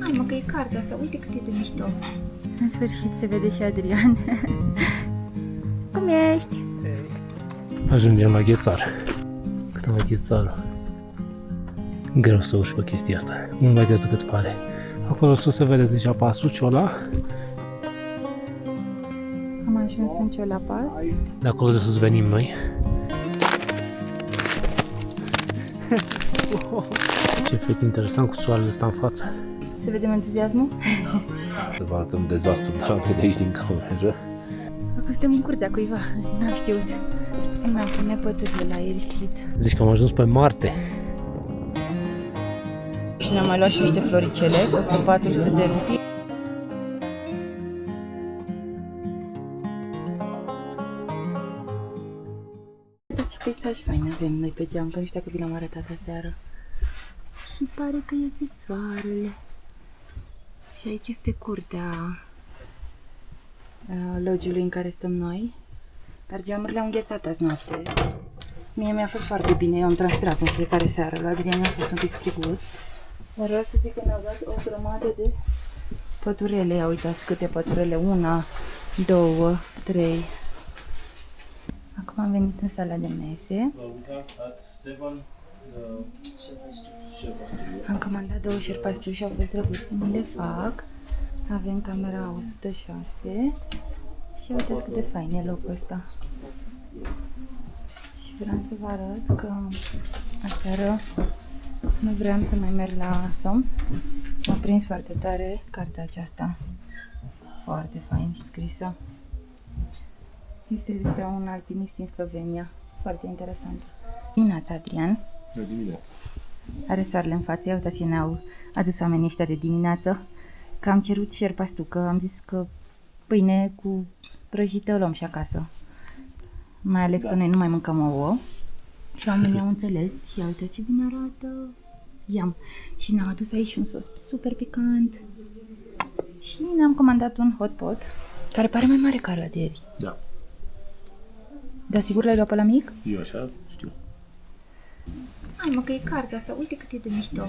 Hai mă, că e cartea asta, uite cât e de mișto. În sfârșit se vede și Adrian. Cum ești? Ajungem la Ghețar. Cât am Ghețarul. Greu să urci pe chestia asta. Mult mai greu decât pare. Acolo sus se vede deja pasul Ciola. Am ajuns în Ciola Pas. De acolo de sus venim noi. Ce efect interesant cu soarele ăsta în față. Să vedem entuziasmul? Să vă arătăm dezastru de aici din cameră. Acum suntem în curtea cuiva, n-am știut. Mi-am pune păturile la aerisit. Zici că am ajuns pe Marte. Și ne-am mai luat și niște floricele, costă 400 de rupii. Uitați ce peisaj fain avem noi pe geam, că nu știu dacă vi l-am arătat aseară. Și pare că iese soarele. Și aici este curtea logiului în care stăm noi. Dar geamurile au înghețat azi noapte. Mie mi-a fost foarte bine, eu am transpirat în fiecare seară. La Adrian a fost un pic friguț. Dar vreau să zic că ne-au dat o grămadă de păturele. Ia uitați câte păturele. 1, 2, 3. Acum am venit în sala de mese. Am comandat 2 șerpasturi și au fost drăguți cum le fac. Avem camera 106. Și uitați cât de fain e locul ăsta. Și vreau să vă arăt că aseară nu vreau să mai merg la somn. M-a prins foarte tare cartea aceasta. Foarte fain scrisă. Este despre un alpinist din Slovenia. Foarte interesant. Dimineața, Adrian. De dimineață. Are soarele în față. Ia uitați, ne-au adus oamenii ăștia de dimineață. Că am cerut șerpastucă. Am zis că pâine cu prăjită o luăm și acasă. Mai ales că noi nu mai mâncăm ouă. Și oamenii au înțeles. Ia uitați ce bine arată. Iam. Și ne-au adus aici un sos super picant. Și ne-am comandat un hot pot, care pare mai mare ca ăla de ieri. Da. Dar sigur l-ai luat pe la mic? Eu așa știu. Hai mă, că e cartea asta, uite cât e de mișto.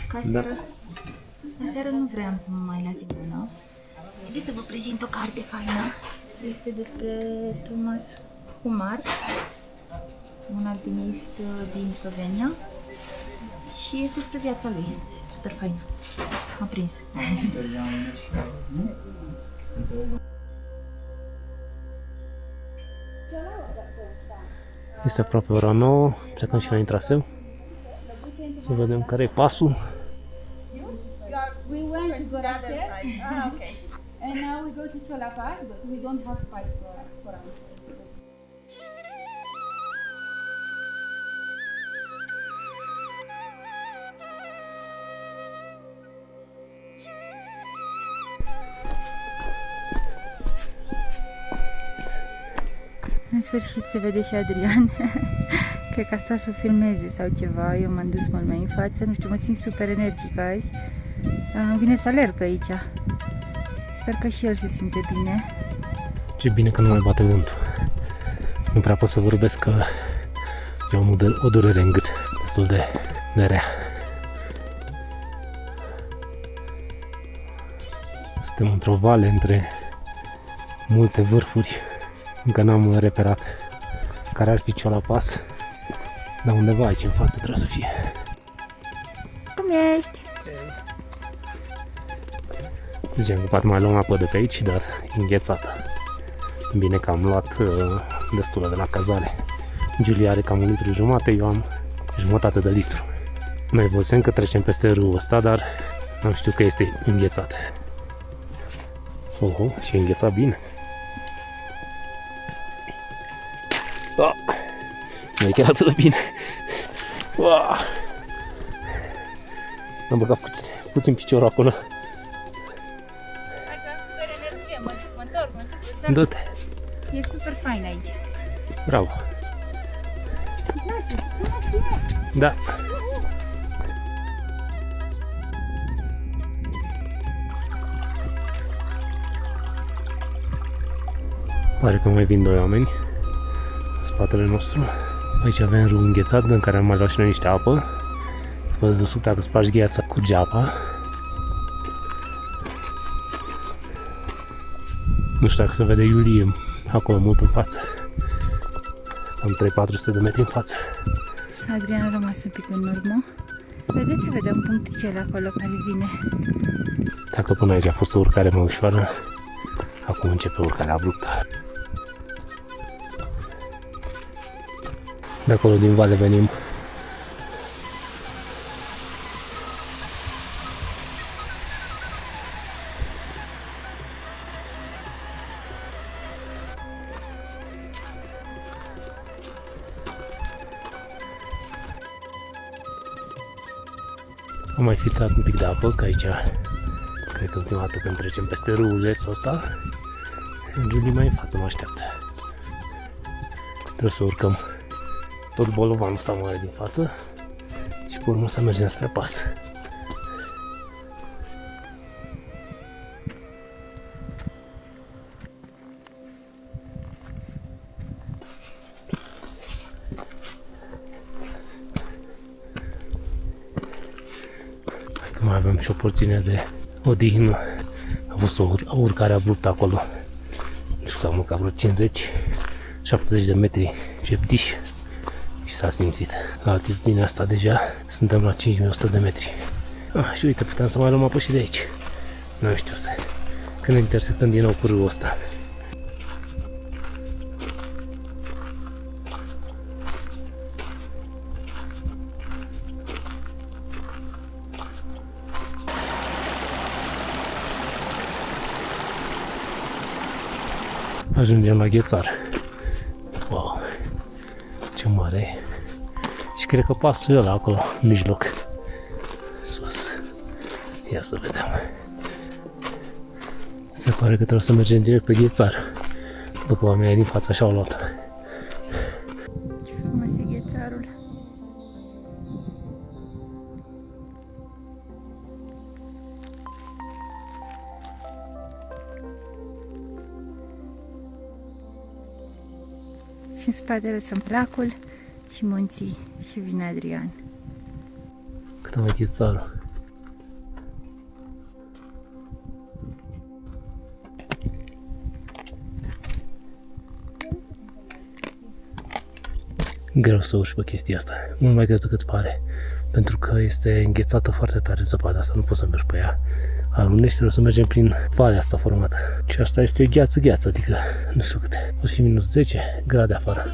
Ca aseară, aseară nu vreau să mă mai las din mână. Haideți să vă prezint o carte faină. Este despre Thomas Humar, un alpinist din Slovenia. Și e despre viața lui. Super fain. M-a prins. Este aproape ora 9, plecăm și noi în traseu. Să vedem care e pasul. We went to the other side. Ah, okay. And now we go to Ciola Pas, but we don't have spice for us. În sfârșit se vede și Adrian. Cred că a stat să filmeze sau ceva. Eu m-am dus mult mai în față. Nu știu, mă simt super energică azi. Îmi vine să alerg pe aici. Sper că și el se simte bine. Ce bine că nu mai bate vântul. Nu prea pot să vorbesc că eu am o durere în gât destul de rea. Suntem într-o vale între multe vârfuri. Încă n-am reperat care ar fi Ciola Pas, dar undeva aici în față trebuie să fie. Cum ești? Ziceam că poate mai luăm apă de pe aici, dar e înghețată. Bine că am luat destulă de la cazare. Giulia are cam 1,5 litru, eu am jumătate de litru. Noi văzusem că trecem peste râul ăsta, dar am știut că este înghețat. Oho, și e înghețat bine. Oh, nu e chiar atât de bine. Oh. Am băgat puțin piciorul acolo. Hai că am super energie, mă întorc. Du-te. E super fain aici. Bravo. Da. Pare că mai vin 2 oameni în spatele nostru. Aici avem râu înghețat, în care am mai luat și noi niște apă. După de desubt, dacă spargi gheața, curge apa. Nu știu dacă se vede Iulie acolo mult în față. Am 300-400 de metri în față. Adrian a rămas un pic în urmă. Vedeți să vedem puncticele acolo care vine. Dacă până aici a fost o urcare mai ușoară, acum începe urcarea abruptă. De acolo din vale venim. Am mai filtrat un pic de apă, că aici cred că ultima dată când trecem peste râulețul ăsta, Julie mai în față mă așteaptă. Trebuie să urcăm tot bolovanul ăsta mare din față și pe urmă să mergem spre pas. Că mai avem și o porțiune de odihnă. A fost o urcare abruptă acolo. Nu știu, am urcat vreo 50-70 de metri pieptiși și s-a simțit. La altitudinea asta deja suntem la 5100 de metri. Și uite, puteam să mai luăm apă și de aici. Nu știu, când intersectăm din nou cu râul ăsta. Ajungem la Ghețar. Wow, ce mare e. Și cred că pasul e ăla acolo, în mijloc. Sus. Ia să vedem. Se pare că trebuie să mergem direct pe Ghețar. După oamenii din fața și-au luat. Ce frumos e Ghețarul. Și în spate lăsăm placul și munții și vine Adrian. Cât am Ghețarul. Greu să urci pe chestia asta, mult mai greu decât pare, pentru că este înghețată foarte tare zăpada asta, nu poți să mergi pe ea. Alunești, trebuie să mergem prin valea asta formată. Și asta este gheață, adică nu știu câte, o să fie minus 10 grade afară.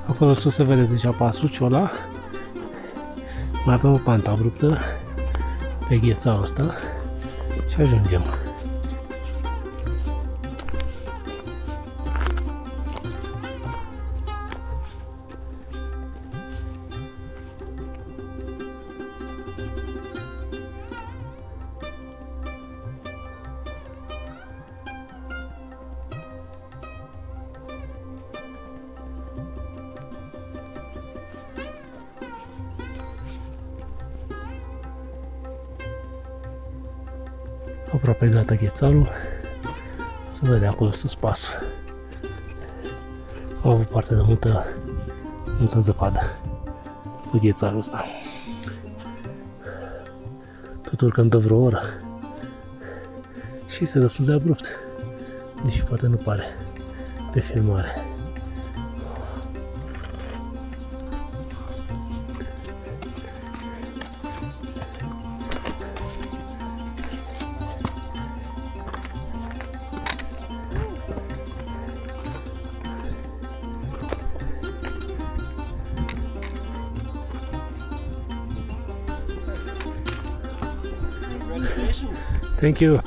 Acolo sus se vede deja pasul ăla. Mai avem o pantă abruptă pe gheța asta și ajungem. Aproape gata Ghețarul. Se vede acolo sus pasul. Am avut parte de multă zăpadă cu Ghețarul ăsta. Tot urcăm de vreo oră și este destul de abrupt, deși poate nu pare pe filmare. Thank you.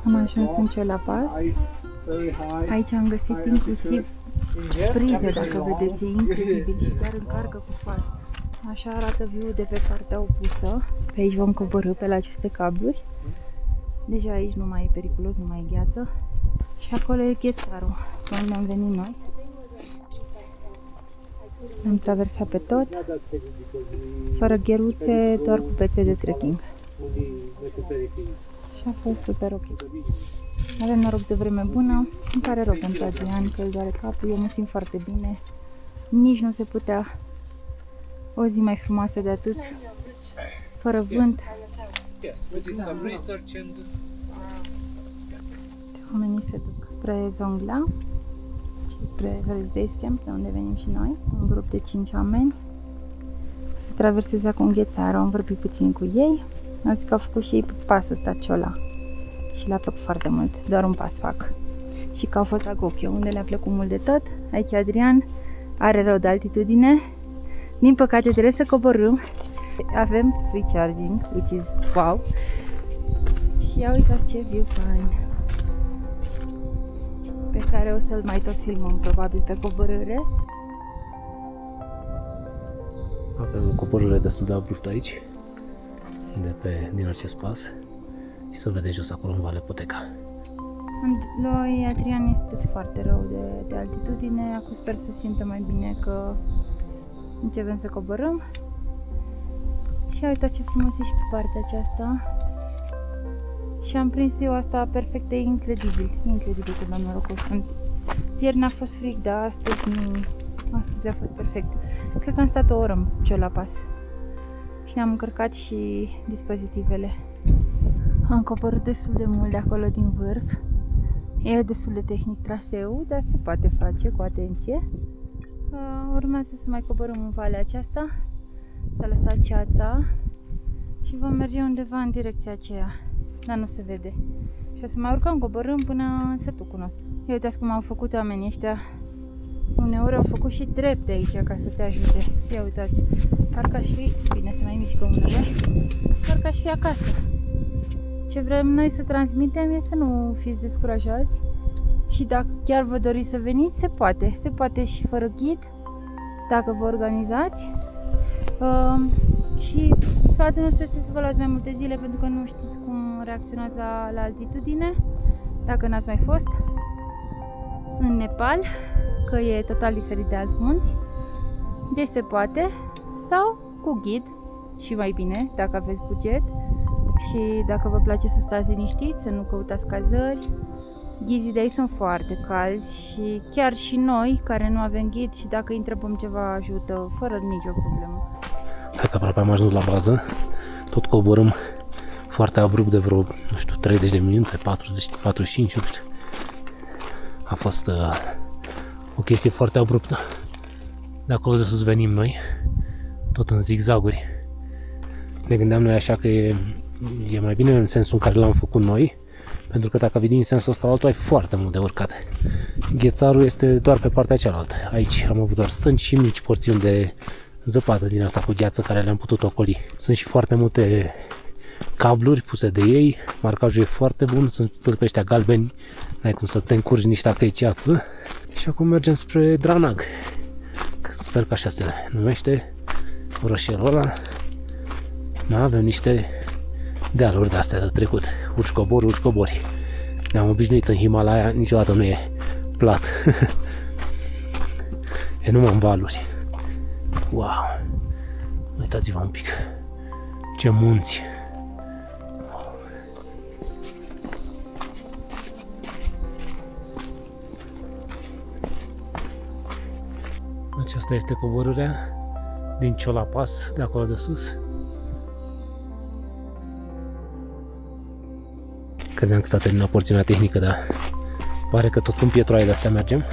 Am ajuns în Ciolapas. Aici am găsit inclusiv prize, dacă vedeți, e incredibil și chiar încarcă cu fast. Așa arată view-ul de pe partea opusă. Pe aici vom coborî pe la aceste cabluri. Deja aici nu mai e periculos, nu mai e gheață. Și acolo e Ghețarul, pe unde am venit noi. Am traversat pe tot, fără gheruțe, doar cu pețe de trekking. Și a fost super ok. Avem noroc de vreme bună, îmi pare rău pentru Adrian că îl doare capul, eu mă simt foarte bine. Nici nu se putea o zi mai frumoasă de atât, fără vânt. Oamenii se duc spre Zongla și spre Hells Base Camp, de unde venim și noi, un grup de 5 oameni. Se traverseze acum Ghețară, am vorbit puțin cu ei, am zis că au făcut și ei pasul ăsta Ciola și le-a plăcut foarte mult, doar un pas fac. Și că au fost la Gopio, unde le-a plăcut mult de tot. Aici Adrian are rău de altitudine, din păcate trebuie să coborâm. Avem free charging, which is wow. Și ia uitați ce view fain, pe care o să-l mai tot filmăm probabil pe coborâre. Avem o coborâre destul de abruptă aici, din acest pas, și să vedeți jos acolo în Vale Poteca. Lui Adrian este foarte rău de altitudine, acum sper să simtă mai bine că începem să coborâm. Și uitați ce frumos e și pe partea aceasta. Și am prins eu asta perfect, e incredibil că doamne norocos sunt. Ieri n-a fost frig, dar astăzi nu. Astăzi a fost perfect. Cred că am stat o oră în Ciola Pas. Și ne-am încărcat și dispozitivele. Am coborât destul de mult de acolo din vârf. E destul de tehnic traseul, dar se poate face cu atenție. Urmează să mai coborâm în valea aceasta. S-a lăsat ceața și vom merge undeva în direcția aceea, dar nu se vede. Și o să mai urcăm, coborâm până în sătul nostru. Ia uitați cum au făcut oamenii ăștia. Uneori au făcut și drept de aici ca să te ajute. Ia uitați, parcă aș fi, bine să mai mișcă unele, parcă aș fi acasă. Ce vrem noi să transmitem e să nu fiți descurajați și dacă chiar vă doriți să veniți, se poate. Se poate și fără ghid, dacă vă organizați. Și sfatul nostru este să vă luați mai multe zile, pentru că nu știți cum reacționați la altitudine, dacă n-ați mai fost în Nepal, că e total diferit de alți munți. Deci se poate, sau cu ghid, și mai bine, dacă aveți buget și dacă vă place să stați liniștiți, să nu căutați cazări. Ghizii de aici sunt foarte calzi și chiar și noi, care nu avem ghid, și dacă îi întrebăm ceva, ajută fără nicio problemă. Hai că aproape am ajuns la bază, tot coborâm foarte abrupt de vreo, nu știu, 30 de minute, 40, 45, nu știu. A fost o chestie foarte abruptă. De acolo de sus venim noi, tot în zigzaguri. Ne gândeam noi așa că e mai bine în sensul în care l-am făcut noi, pentru că dacă vii în sensul ăsta altul ai foarte mult de urcat. Ghețarul este doar pe partea cealaltă. Aici am avut doar stânci și mici porțiuni de zăpadă din asta cu gheață care le-am putut ocoli. Sunt și foarte multe cabluri puse de ei, marcajul e foarte bun, sunt tot pe ăștia galbeni, n-ai cum să te încurci nici dacă e ceață. Și acum mergem spre Dranag, sper că așa se numește orășelul ăla. Da, avem niște dealuri de astea de trecut, urși-cobori. Ne-am obișnuit în Himalaya, niciodată nu e plat. E numai în valuri. Wow! Uitați-vă un pic ce munți! Aceasta este coborârea din Ciola Pas, de acolo de sus. Credeam că s-a terminat porțiunea tehnică, dar pare că tot în pietroaie de-astea mergem.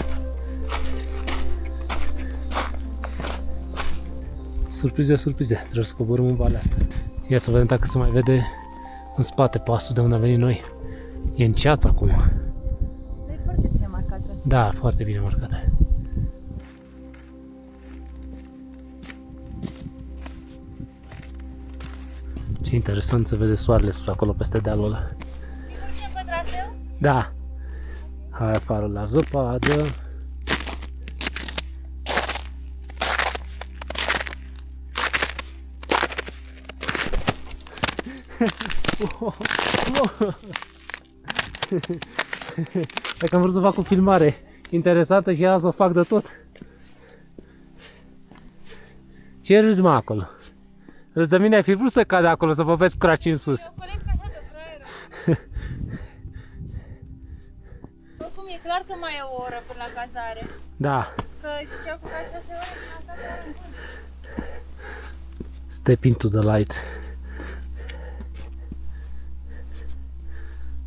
Surprize, trebuie să coborâm în valea asta. Ia să vedem dacă se mai vede în spate pasul de unde am venit noi. E în ceață acum. E foarte bine marcată. Da, foarte bine marcată. Ce interesant să vede soarele sus acolo peste dealul ăla. Mergem pe traseu? Da. Hai afară la zăpadă. Dacă am vrut să fac o filmare interesantă și era să o fac de tot. Ce râzi, mă, acolo? Îți de mine ai fi vrut să cade acolo, să vă vezi craci în sus. Eu colesc așa de fraieră. Oricum e clar că mai e o oră până la cazare. Da. Că ziceau că faci 6 ore până la cazare. Step into the light.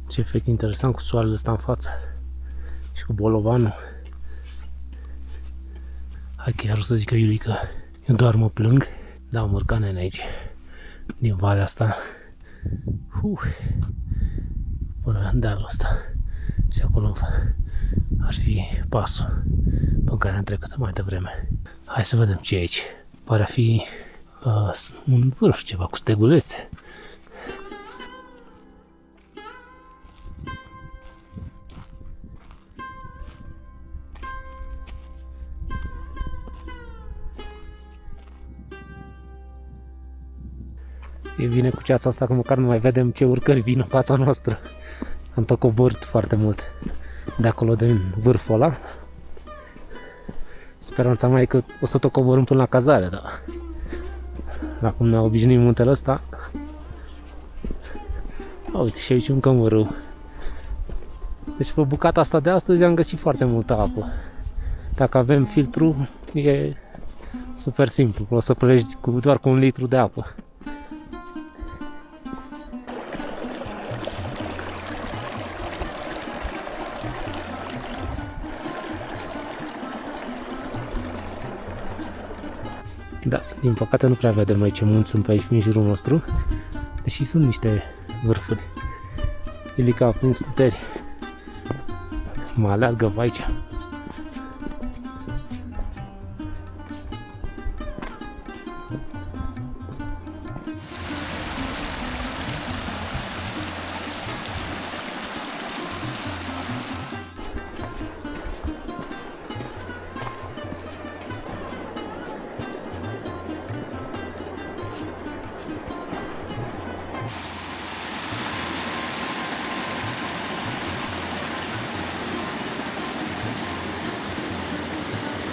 Ce efect interesant cu soarele ăsta în față. Și cu bolovanul. Hai chiar o să zică Iulie că eu doar mă plâng. Da, am urcat nene aici. Din valea asta. Până în dealul ăsta. Și acolo ar fi pasul pe care am trecut mai devreme. Hai să vedem ce e aici. Pare a fi un vârf, ceva cu stegulețe. E bine cu ceața asta că măcar nu mai vedem ce urcări vin în fața noastră. Am tot coborât foarte mult de acolo, din vârful ăla. Speranța mai e că o să tot coborâm până la cazare, dar acum ne-a obișnuit muntele ăsta. Uite, și aici un cămărâu. Deci pe bucata asta de astăzi am găsit foarte multă apă. Dacă avem filtru, e super simplu. O să pleci doar cu 1 litru de apă. Da, din păcate nu prea vedem aici munți sunt pe aici în jurul nostru, deși sunt niște vârfuri. Ilica a prins puteri. Mă aleargă pe aici.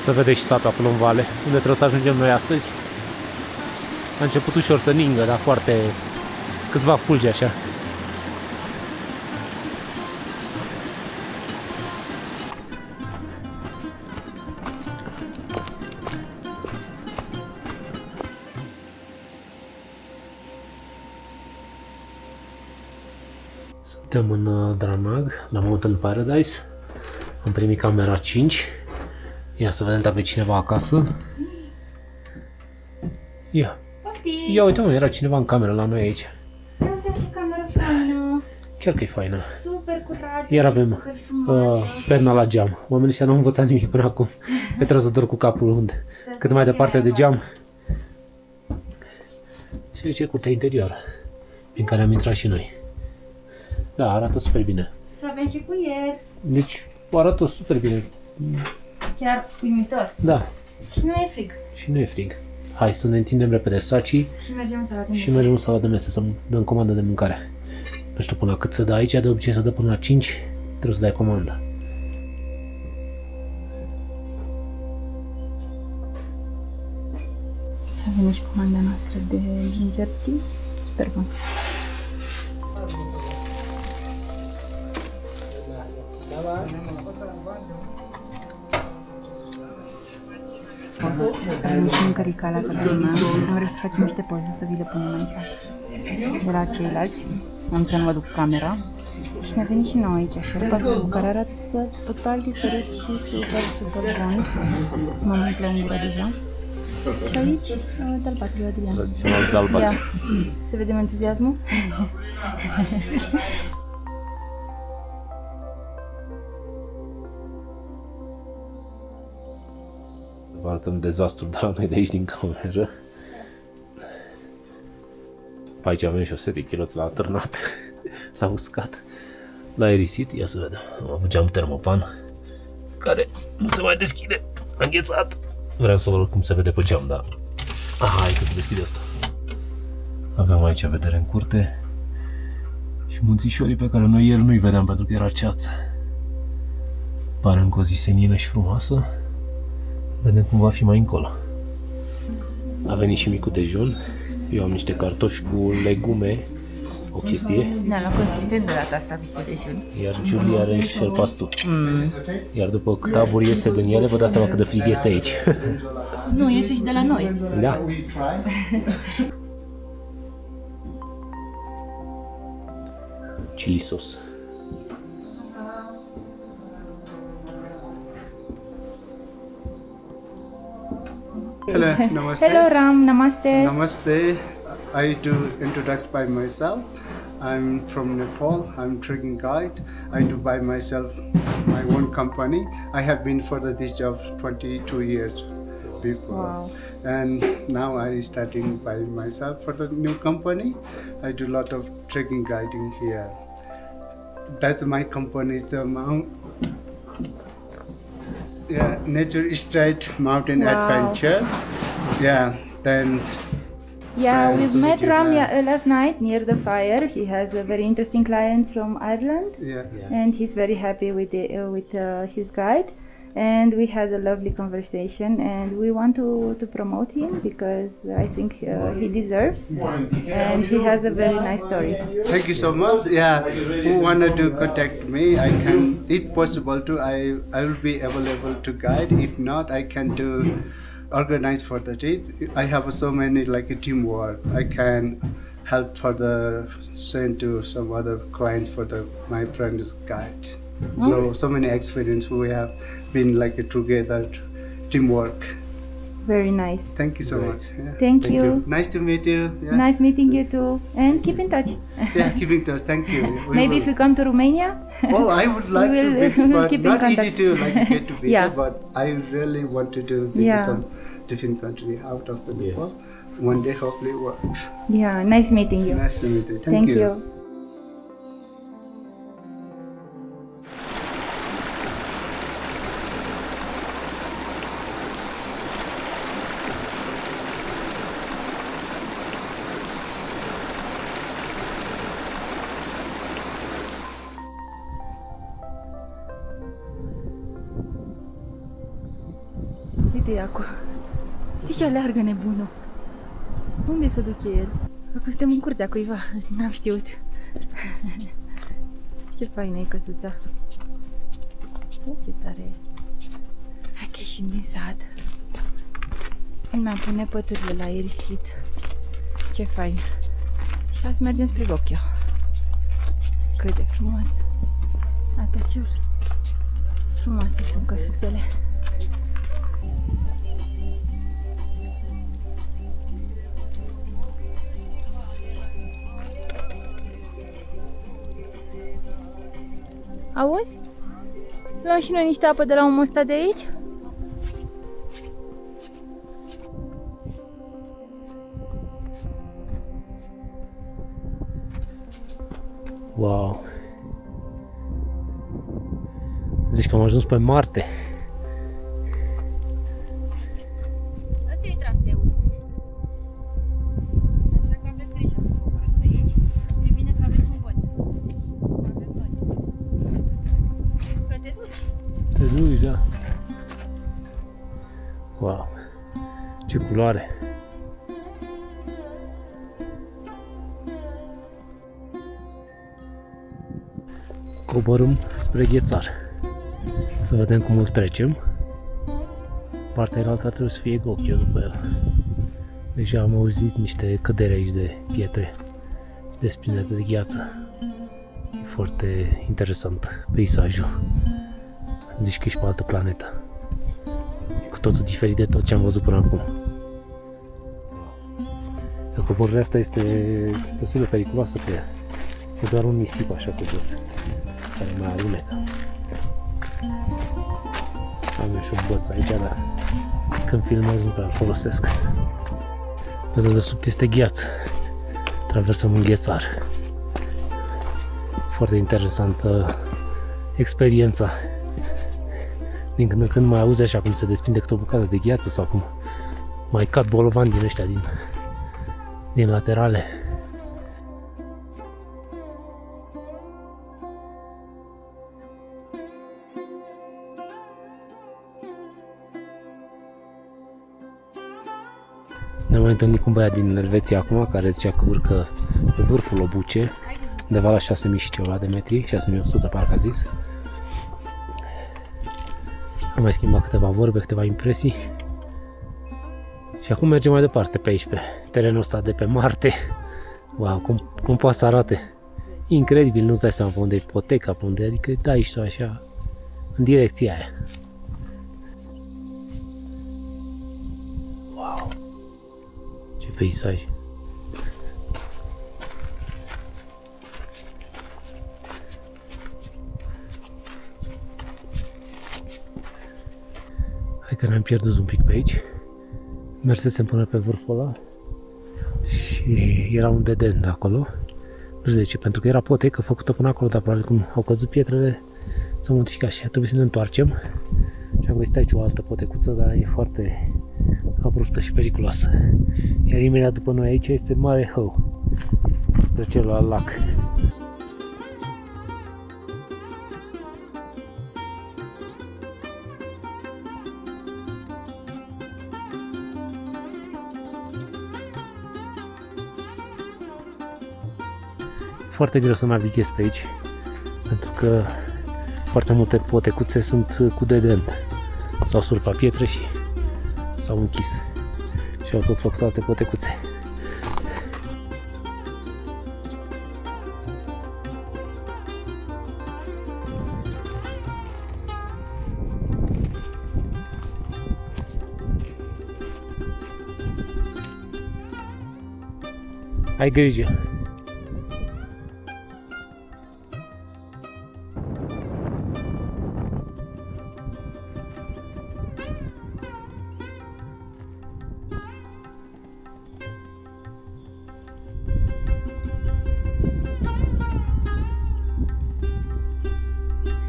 Să vedeți și satul acolo în vale, unde trebuie să ajungem noi astăzi. A început ușor să ningă, dar foarte câțiva fulgi așa. Suntem în Dranag, la Mountain Paradise. Am primit camera 5. Ia să vedem dacă e cineva acasă. Ia. Poftim! Ia uite mă, era cineva în cameră la noi aici. Uite ce cameră faină! Chiar că e faină. Super curată! Iar avem super frumoasă. perna la geam. Oamenii ăștia nu au învățat nimic până acum. Că trebuie să dorm cu capul unde. Cât mai departe de geam. Și aici e curtea interioară, prin care am intrat și noi. Da, arată super bine. Și avem și cuier. Deci arată super bine. Chiar uimitor. Da. Și nu e frig. Și nu e frig. Hai să ne întindem repede sacii Și mergem în sala de și mergem în sala de mese să dăm comandă de mâncare. Nu știu până la cât se dă aici, de obicei se dă până la 5, trebuie să dai comanda. A venit și comanda noastră de ginger tea. Super bun. Avem și mâncărica la Cătălina. Am vrut să facem niște poze, să vi le punem aici. De la ceilalți. Am să nu vă duc camera. Și ne-a venit și nouă aici, șerpastru, care arată total diferit și super, super bun. M-am umplut în gură deja. Și aici, dalbatul Adrian. Tradițional dalbat. Ia, să vedem entuziasmul. Vă arătăm dezastru de la noi de aici din cameră. Aici avem și o serie de chiloți la alternat, la uscat, la aerisit. Ia să vedem. Am avut geam termopan care nu se mai deschide, a înghețat. Vreau să vă arăt cum se vede pe geam, dar hai că se deschide asta. Aveam aici vedere în curte și munțișorii pe care noi ieri nu-i vedeam pentru că era ceață. Pare încă o zi senină și frumoasă. Vedem cum va fi mai încolo. A venit și micul dejun. Eu am niște cartofi cu legume, o chestie, Da, la consistent de data asta cu dejun. iar Julie are șerpastu. Iar după cât abur iese din ele, vă dați seama cât de frig este aici. Nu, iese și de la noi. Da. Chili sauce. Hello, namaste. Hello Ram, namaste. Namaste. I do introduce by myself. I'm from Nepal. I'm trekking guide. I do by myself my own company. I have been for this job 22 years before. Wow. And now I starting by myself for the new company. I do a lot of trekking guiding here. That's my company. It's a mount. Yeah, Nature Straight Mountain Wow. Adventure. Yeah, then Yeah, Friends, we've met Ram yeah. last night near the fire. He has a very interesting client from Ireland, yeah. and he's very happy with his guide. And we had a lovely conversation, and we want to promote him because I think he deserves, and he has a very nice story. Thank you so much. Yeah, who wanted to contact me, I can, if possible, to I will be available to guide. If not, I can do organize for the trip. I have so many like a teamwork. I can help for the send to some other clients for my friend's guide. So many experience we have been like together teamwork. Very nice. Thank you so Great. much. Yeah. Thank Thank you. you. Nice to meet you. Yeah. Nice meeting you too, and keep in touch. Yeah, keeping touch. Thank you. We Maybe will- if you come to Romania. Oh, I would like We will- to visit, we will but keep in not easy contact. to like get to visit. Yeah. But I really wanted to visit Yeah. some different country out of the Yes. Nepal. One day, hopefully, it works. Yeah, nice meeting you. Nice to meet you. Thank you. Uite-i acolo. Știi ce aleargă nebunul? Unde se duce el? Acum suntem în curtea cuiva, n-am știut. Ce faină e căsuța. Ce tare e. Hai că ieșim din sat. Mi-am pune păturile la aerisit. Ce fain. Și azi mergem spre Gochio. Cât de frumos. Atăciul. Frumoase sunt căsuțele. Auzi? Luăm și noi niște apă de la omul ăsta de aici? Wow. Zici că am ajuns pe Marte. Asta e traseul. Așa că aveți grijă cu coborâți pe aici. E bine să aveți un băț. Avem noi. Că te duci. Te duci, da. Wow. Ce culoare. Coborâm spre Ghețar. Să vedem cum îl trecem. Partea alta trebuie să fie Gochio după el. Deja am auzit niște căderi aici de pietre și desprindere de gheață. E foarte interesant peisajul. Zici că ești pe altă planetă. E cu totul diferit de tot ce am văzut până acum. Iar coborârea asta este destul de periculoasă pe ea. E doar un nisip așa pe jos, care mai alunecă. Am eu și un băț aici, dar când filmez nu prea îl folosesc. Pe dedesubt este gheață. Traversăm un ghețar. Foarte interesantă experiența. Din când în când mai auzi așa cum se desprinde câte o bucată de gheață sau cum mai cad bolovani din ăștia din laterale. Ne Ne-am mai întâlnit cu un băiat din Elveția acum care zicea că urcă pe vârful Obuce, undeva la 6000 și ceva de metri, 6100 parcă a zis. Am mai schimbat câteva vorbe, câteva impresii. Și acum mergem mai departe pe aici, pe terenul ăsta de pe Marte. Wow, cum poate să arate. Incredibil, nu-ți dai seama pe unde e ipoteca, pe unde, adică dai și tu așa în direcția aia. Wow! Ce peisaj! Hai că ne-am pierdut un pic pe aici. Mersesem până pe vârful ăla și era un dead end acolo. Nu știu de ce, pentru că era potecă făcută până acolo, dar probabil cum au căzut pietrele s-a modificat și trebuie să ne întoarcem. Și am găsit aici o altă potecuță, dar e foarte abruptă și periculoasă. Iar imediat după noi aici este Mare Hău, spre celălalt lac. Foarte greu să navighez pe aici, pentru că foarte multe potecuțe sunt cu dead end. S-au surpat pietre și s-au închis și au tot făcut alte potecuțe. Ai grijă!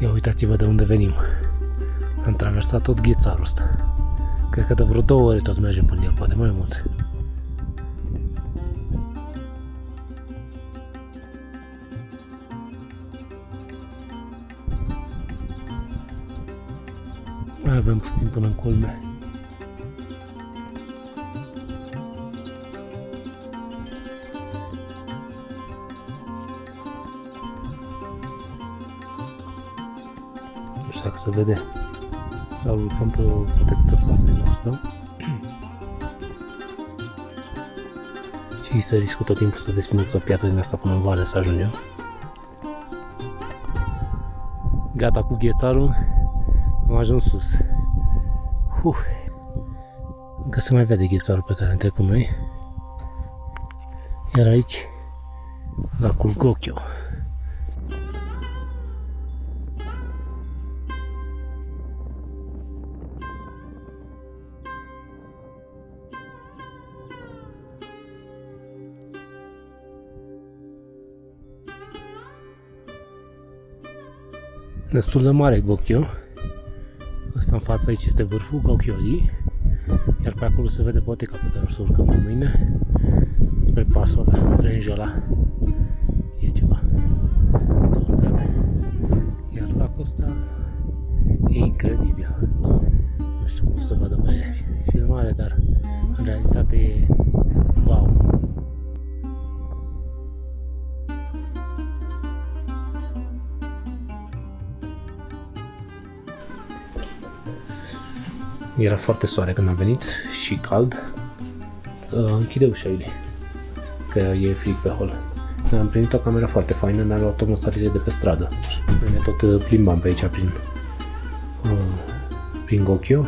Ia uitați-vă de unde venim. Am traversat tot ghețarul ăsta. Cred că de vreo 2 ore tot mergem până el, poate mai mult. Mai avem puțin până în culme. Nu știu dacă se vede, dar urcăm pe o potecuță foarte gustă. Și să riscul tot timpul să desping o piatră din asta până în vale să ajungem. Gata cu ghețarul, am ajuns sus. Încă se mai vede ghețarul pe care am trecut noi. Iar aici, lacul Gokyo. Destul de mare Gokyo. Asta în fața aici este vârful Gokyo-ri, iar pe acolo se vede poteca pe care o să urcăm mâine spre pasul ăla, range-ul ăla. E ceva de urcat. Iar lacul ăsta e incredibil. Nu știu cum să vadă pe filmare, dar în realitate e wow. Era foarte soare când am venit și cald. Închide ușa, Iulie, că e frig pe hol. Am primit o cameră foarte faină, ne-a luat termostatele de pe stradă. Noi ne tot plimbam pe aici prin Gokyo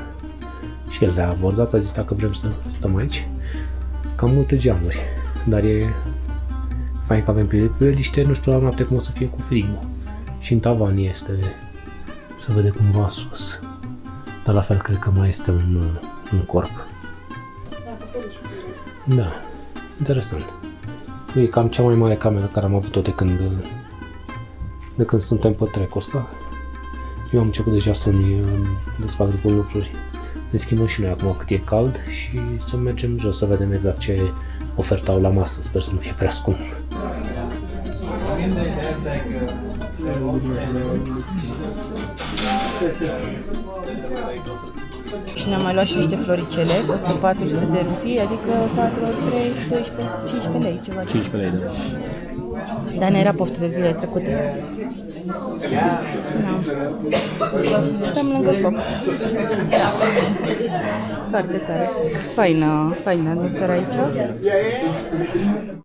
și el le-a abordat, a zis dacă vrem să stăm aici. Cam multe geamuri, dar e fain că avem priveliște, nu știu la noapte cum o să fie cu frigul. Și în tavan este, se vede cumva sus. Dar la fel cred că mai este un corp. Da, interesant. E cam cea mai mare cameră care am avut-o de când suntem pe trecul ăsta. Eu am început deja să-mi desfac după lucruri. Ne schimbăm și noi acum cât e cald și să mergem jos să vedem exact ce ofertă au la masă. Sper să nu fie prea scump. Și ne-am mai luat și niște floricele, costă 400 de rupii, adică 4 ori 3, 12, 15 lei, ceva. 15 lei, da. Dar ne era poftă de zile trecute. Da. Stăm lângă foc. Foarte tare. Faină atmosfera aici.